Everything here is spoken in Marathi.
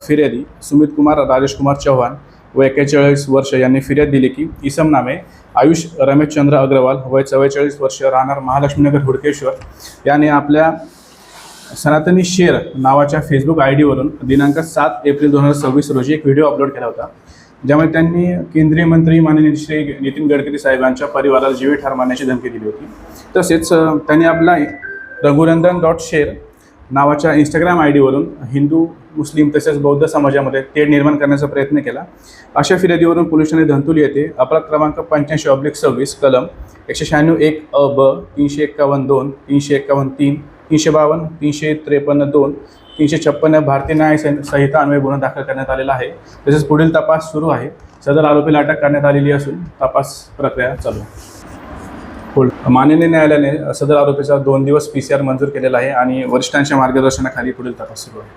फिर्यादी सुमित कुमार राजेश कुमार चव्हाण व 41 वर्ष यांनी फिर्याद दिली की इसम नामे आयुष रमेशचंद्र अग्रवाल वय 44 वर्ष राहणार महालक्ष्मीनगर हुडकेश्वर याने आपल्या सनातनी शेर नावाच्या फेसबुक आयडीवरून दिनांक 7 एप्रिल 2026 रोजी एक व्हिडिओ अपलोड केला होता, ज्यामध्ये त्यांनी केंद्रीय मंत्री माननीय श्री नितीन गडकरी साहेबांच्या परिवाराला जीवे ठार मारण्याची धमकी दिली होती। तसेच त्यांनी आपला रघुनंदन.शेर नावाच्या इंस्टाग्राम आयडीवरून हिंदू मुस्लिम तसेच बौद्ध समाजामध्ये तेढ निर्माण करण्याचा प्रयत्न केला। अशा फिर्यादीवरून पोलिसांनी धंतोली येथे अपराध क्रमांक 85/26 कलम 196(1) अ ब 351(2), 351(3), 352, 353(2), 356 भारतीय न्याय संहिता अन्वये गुन्हा दाखल करण्यात आलेला आहे। तसेच पुढील तपास सुरू आहे। सदर आरोपीला अटक करण्यात आलेली असून तपास प्रक्रिया चालू आहे। माननीय न्यायालयाने सदर आरोपीचा 2 दिवस PCR मंजूर केलेला आहे आणि वरिष्ठांच्या मार्गदर्शनाखाली पुढील तपास सुरू आहे।